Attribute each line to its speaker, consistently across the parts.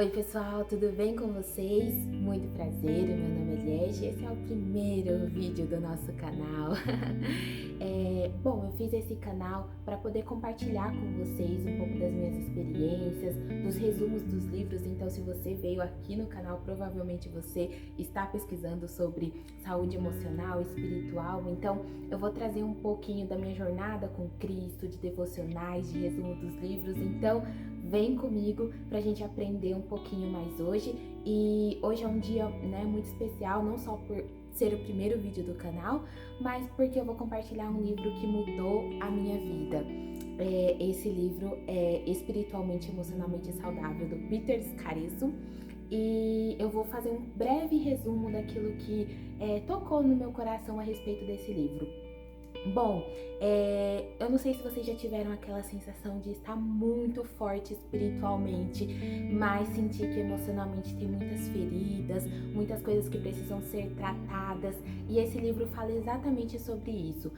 Speaker 1: Oi pessoal, tudo bem com vocês? Muito prazer, meu nome é Liege e esse é o primeiro vídeo do nosso canal. Bom, eu fiz esse canal para poder compartilhar com vocês um pouco das minhas experiências, dos resumos dos livros. Então, se você veio aqui no canal, provavelmente você está pesquisando sobre saúde emocional, espiritual. Então, eu vou trazer um pouquinho da minha jornada com Cristo, de devocionais, de resumo dos livros. Então, vem comigo pra gente aprender um pouquinho mais hoje. E hoje é um dia, muito especial, não só por ser o primeiro vídeo do canal, mas porque eu vou compartilhar um livro que mudou a minha vida. Esse livro é Espiritualmente e Emocionalmente Saudável, do Peter Scarizzo. E eu vou fazer um breve resumo daquilo que tocou no meu coração a respeito desse livro. Bom, eu não sei se vocês já tiveram aquela sensação de estar muito forte espiritualmente, mas sentir que emocionalmente tem muitas feridas, muitas coisas que precisam ser tratadas, e esse livro fala exatamente sobre isso.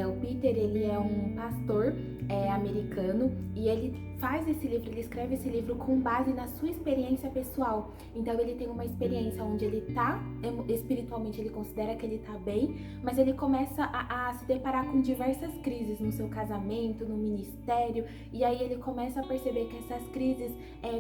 Speaker 1: O Peter, ele é um pastor americano, e ele faz esse livro, ele escreve esse livro com base na sua experiência pessoal. Então ele tem uma experiência onde ele tá espiritualmente, ele considera que ele tá bem, mas ele começa a se deparar com diversas crises no seu casamento, no ministério, e aí ele começa a perceber que essas crises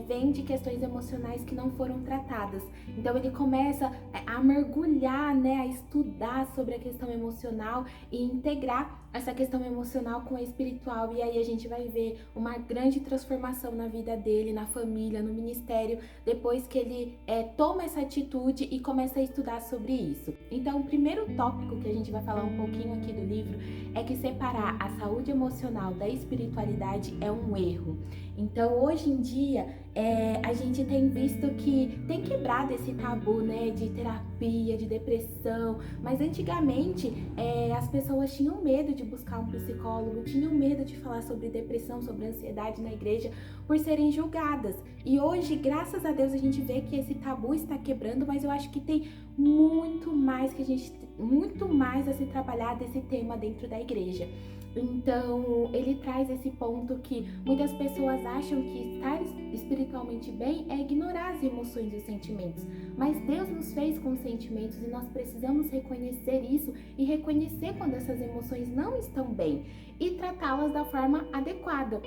Speaker 1: vêm de questões emocionais que não foram tratadas. Então ele começa a mergulhar, a estudar sobre a questão emocional e integrar essa questão emocional com a espiritual, e aí a gente vai ver uma grande transformação na vida dele, na família, no ministério, depois que ele toma essa atitude e começa a estudar sobre isso. Então, o primeiro tópico que a gente vai falar um pouquinho aqui do livro é que separar a saúde emocional da espiritualidade é um erro. Então, hoje em dia, a gente tem visto que tem quebrado esse tabu, de terapia, de depressão, mas antigamente as pessoas tinham medo de buscar um psicólogo, tinham medo de falar sobre depressão, sobre ansiedade na igreja, por serem julgadas. E hoje, graças a Deus, a gente vê que esse tabu está quebrando, mas eu acho que tem muito mais a se trabalhar desse tema dentro da igreja. Então, ele traz esse ponto que muitas pessoas acham que estar espiritualmente bem é ignorar as emoções e os sentimentos. Mas Deus nos fez com sentimentos e nós precisamos reconhecer isso e reconhecer quando essas emoções não estão bem e tratá-las da forma adequada.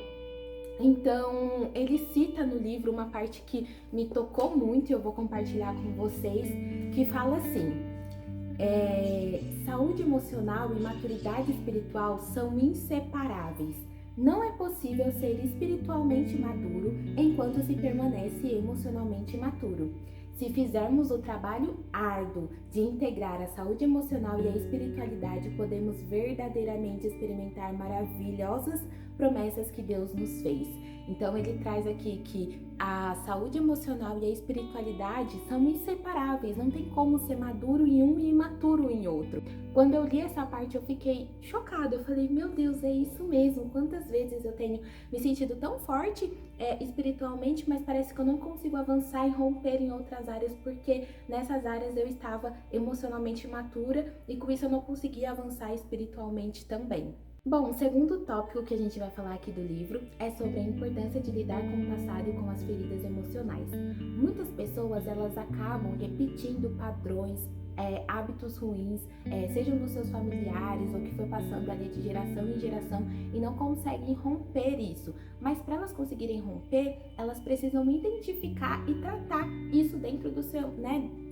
Speaker 1: Então, ele cita no livro uma parte que me tocou muito e eu vou compartilhar com vocês, que fala assim: saúde emocional e maturidade espiritual são inseparáveis. Não é possível ser espiritualmente maduro enquanto se permanece emocionalmente imaturo. Se fizermos o trabalho árduo de integrar a saúde emocional e a espiritualidade, podemos verdadeiramente experimentar maravilhosas promessas que Deus nos fez. Então ele traz aqui que a saúde emocional e a espiritualidade são inseparáveis, não tem como ser maduro em um e imaturo em outro. Quando eu li essa parte eu fiquei chocada, eu falei, meu Deus, é isso mesmo, quantas vezes eu tenho me sentido tão forte espiritualmente, mas parece que eu não consigo avançar e romper em outras áreas, porque nessas áreas eu estava emocionalmente imatura e com isso eu não conseguia avançar espiritualmente também. Bom, o segundo tópico que a gente vai falar aqui do livro é sobre a importância de lidar com o passado e com as feridas emocionais. Muitas pessoas, elas acabam repetindo padrões, hábitos ruins, sejam dos seus familiares ou que foi passando ali de geração em geração e não conseguem romper isso. Mas para elas conseguirem romper, elas precisam identificar e tratar isso dentro do seu,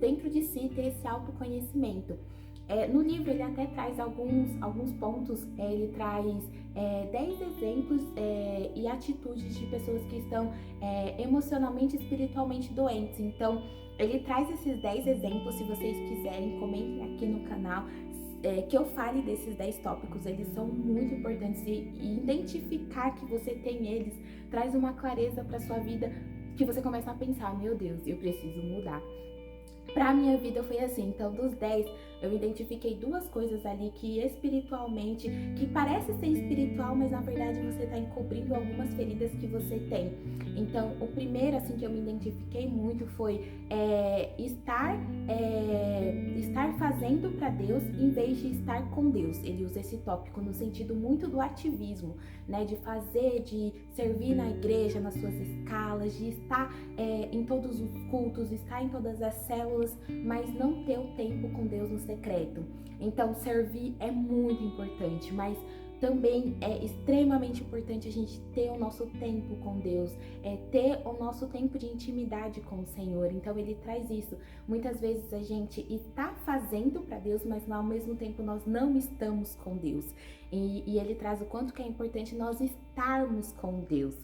Speaker 1: dentro de si, ter esse autoconhecimento. No livro ele até traz alguns pontos, ele traz 10 exemplos e atitudes de pessoas que estão emocionalmente e espiritualmente doentes. Então, ele traz esses 10 exemplos, se vocês quiserem, comentem aqui no canal, que eu fale desses 10 tópicos, eles são muito importantes e identificar que você tem eles traz uma clareza para sua vida, que você começa a pensar, meu Deus, eu preciso mudar. Pra minha vida foi assim, então dos 10, eu identifiquei duas coisas ali que espiritualmente, que parece ser espiritual, mas na verdade você está encobrindo algumas feridas que você tem. Então, o primeiro, assim, que eu me identifiquei muito foi estar fazendo para Deus em vez de estar com Deus. Ele usa esse tópico no sentido muito do ativismo, né? De fazer, de servir na igreja, nas suas escalas, de estar em todos os cultos, estar em todas as células, mas não ter o tempo com Deus no secreto. Então, servir é muito importante, mas também é extremamente importante a gente ter o nosso tempo com Deus, ter o nosso tempo de intimidade com o Senhor. Então ele traz isso. Muitas vezes a gente está fazendo para Deus, mas ao mesmo tempo nós não estamos com Deus. E ele traz o quanto que é importante nós estarmos com Deus.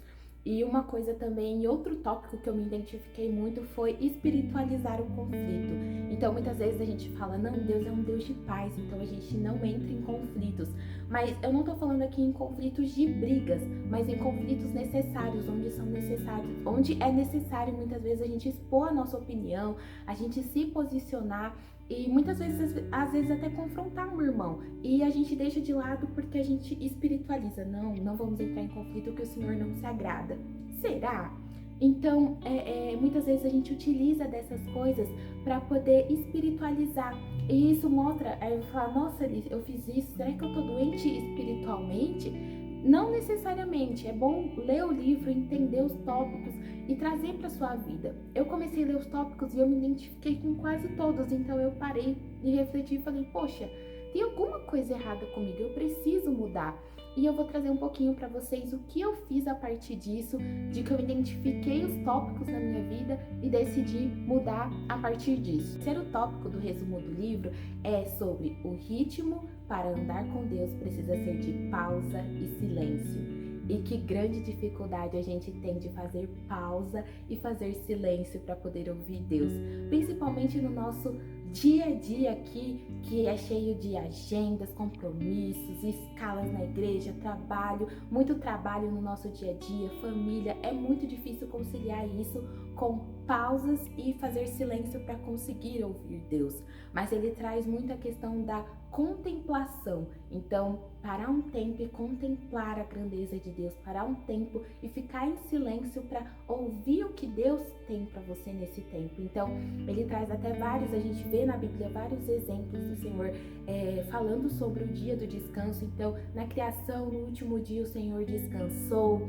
Speaker 1: E uma coisa também, outro tópico que eu me identifiquei muito foi espiritualizar o conflito. Então, muitas vezes a gente fala, não, Deus é um Deus de paz, então a gente não entra em conflitos. Mas eu não tô falando aqui em conflitos de brigas, mas em conflitos necessários, onde são necessários, onde é necessário muitas vezes a gente expor a nossa opinião, a gente se posicionar. E muitas vezes, às vezes até confrontar um irmão. E a gente deixa de lado porque a gente espiritualiza. Não vamos entrar em conflito que o Senhor não se agrada. Será? Então, muitas vezes a gente utiliza dessas coisas para poder espiritualizar. E isso mostra, aí eu falo, nossa, Alice, eu fiz isso, será que eu tô doente espiritualmente? Não necessariamente, é bom ler o livro, entender os tópicos e trazer para sua vida. Eu comecei a ler os tópicos e eu me identifiquei com quase todos, então eu parei e refleti e falei, poxa, tem alguma coisa errada comigo, eu preciso mudar. E eu vou trazer um pouquinho para vocês o que eu fiz a partir disso, de que eu identifiquei os tópicos na minha vida e decidi mudar a partir disso. O terceiro tópico do resumo do livro é sobre o ritmo para andar com Deus precisa ser de pausa e silêncio. E que grande dificuldade a gente tem de fazer pausa e fazer silêncio para poder ouvir Deus, principalmente no nosso dia a dia aqui, que é cheio de agendas, compromissos, escalas na igreja, trabalho, muito trabalho no nosso dia a dia, família. É muito difícil conciliar isso com pausas e fazer silêncio para conseguir ouvir Deus. Mas ele traz muito a questão da contemplação. Então, parar um tempo e contemplar a grandeza de Deus, parar um tempo e ficar em silêncio para ouvir o que Deus tem para você nesse tempo. Então, ele traz até vários, a gente vê na Bíblia vários exemplos do Senhor falando sobre o dia do descanso. Então, na criação, no último dia, o Senhor descansou.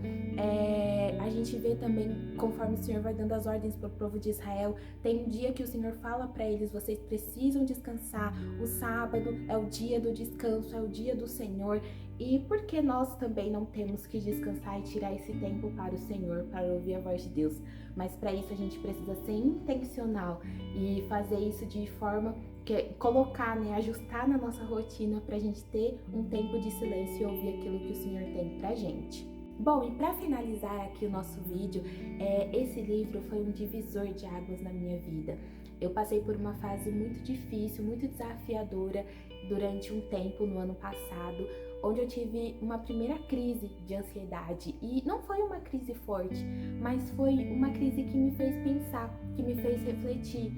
Speaker 1: A gente vê também, conforme o Senhor vai dando as ordens para o povo de Israel, tem um dia que o Senhor fala para eles, vocês precisam descansar, o sábado é o dia do descanso, é o dia do Senhor. E por que nós também não temos que descansar e tirar esse tempo para o Senhor, para ouvir a voz de Deus? Mas para isso a gente precisa ser intencional e fazer isso de forma que colocar, ajustar na nossa rotina para a gente ter um tempo de silêncio e ouvir aquilo que o Senhor tem pra gente. Bom, e para finalizar aqui o nosso vídeo, esse livro foi um divisor de águas na minha vida. Eu passei por uma fase muito difícil, muito desafiadora durante um tempo no ano passado, onde eu tive uma primeira crise de ansiedade. E não foi uma crise forte, mas foi uma crise que me fez pensar, que me fez refletir.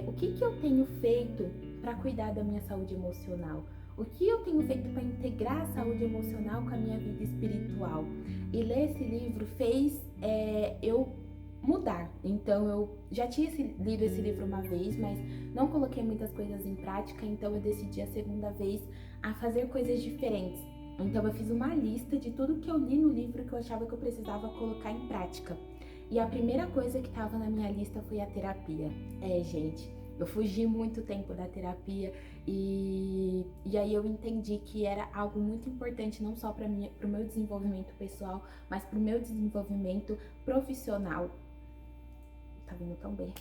Speaker 1: O que eu tenho feito para cuidar da minha saúde emocional? O que eu tenho feito para integrar a saúde emocional com a minha vida espiritual? E ler esse livro fez eu mudar. Então eu já tinha lido esse livro uma vez, mas não coloquei muitas coisas em prática, então eu decidi a segunda vez a fazer coisas diferentes. Então eu fiz uma lista de tudo que eu li no livro que eu achava que eu precisava colocar em prática. E a primeira coisa que estava na minha lista foi a terapia. Gente, eu fugi muito tempo da terapia e aí eu entendi que era algo muito importante não só para o meu desenvolvimento pessoal, mas para o meu desenvolvimento profissional. Tá vindo tão bem.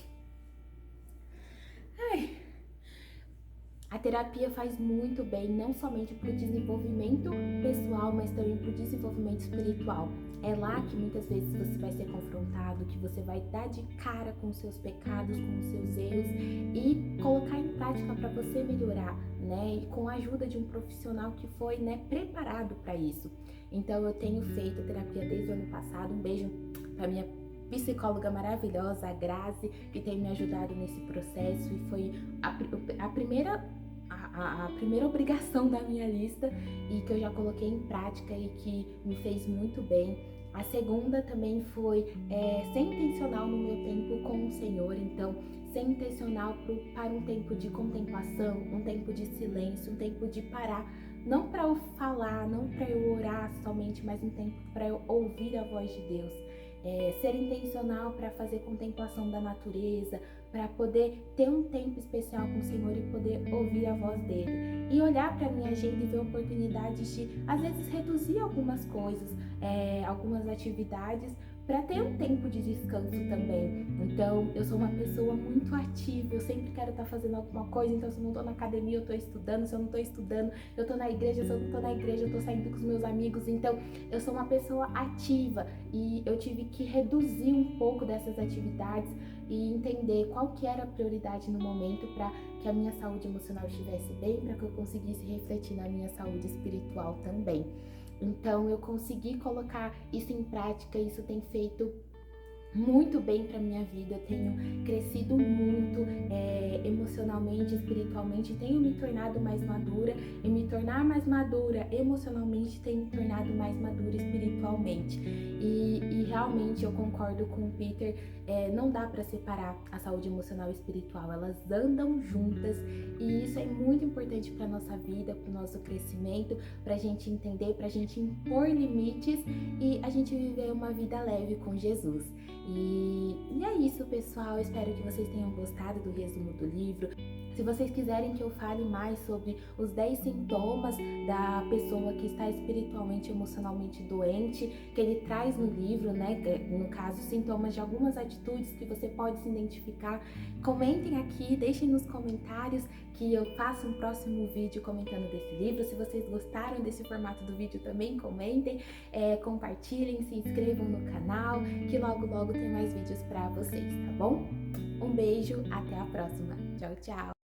Speaker 1: A terapia faz muito bem, não somente para o desenvolvimento pessoal, mas também para o desenvolvimento espiritual. É lá que muitas vezes você vai ser confrontado, que você vai dar de cara com os seus pecados, com os seus erros e colocar em prática para você melhorar, E com a ajuda de um profissional que foi, preparado para isso. Então eu tenho feito terapia desde o ano passado. Um beijo para minha psicóloga maravilhosa, a Grazi, que tem me ajudado nesse processo e foi a primeira a primeira obrigação da minha lista e que eu já coloquei em prática e que me fez muito bem. A segunda também foi ser intencional no meu tempo com o Senhor, então ser intencional para um tempo de contemplação, um tempo de silêncio, um tempo de parar, não para eu falar, não para eu orar somente, mas um tempo para eu ouvir a voz de Deus. Ser intencional para fazer contemplação da natureza, para poder ter um tempo especial com o Senhor e poder ouvir a voz dele. E olhar para a minha agenda e ver oportunidades de, às vezes, reduzir algumas coisas, algumas atividades, para ter um tempo de descanso também. Então, eu sou uma pessoa muito ativa, eu sempre quero estar fazendo alguma coisa, então se eu não estou na academia, eu estou estudando, se eu não estou estudando, eu estou na igreja, se eu não estou na igreja, eu estou saindo com os meus amigos, então eu sou uma pessoa ativa e eu tive que reduzir um pouco dessas atividades e entender qual que era a prioridade no momento para que a minha saúde emocional estivesse bem, para que eu conseguisse refletir na minha saúde espiritual também. Então eu consegui colocar isso em prática, isso tem feito muito bem para minha vida, eu tenho crescido muito emocionalmente, espiritualmente, tenho me tornado mais madura e me tornar mais madura emocionalmente tem me tornado mais madura espiritualmente. E realmente eu concordo com o Peter, não dá para separar a saúde emocional e espiritual, elas andam juntas e isso é muito importante para nossa vida, para o nosso crescimento, para a gente entender, para a gente impor limites e a gente viver uma vida leve com Jesus. E é isso, pessoal. Espero que vocês tenham gostado do resumo do livro. Se vocês quiserem que eu fale mais sobre os 10 sintomas da pessoa que está espiritualmente e emocionalmente doente, que ele traz no livro, né? No caso, sintomas de algumas atitudes que você pode se identificar, comentem aqui, deixem nos comentários que eu faço um próximo vídeo comentando desse livro. Se vocês gostaram desse formato do vídeo, também comentem, compartilhem, se inscrevam no canal, que logo tem mais vídeos para vocês, tá bom? Um beijo, até a próxima. Tchau, tchau!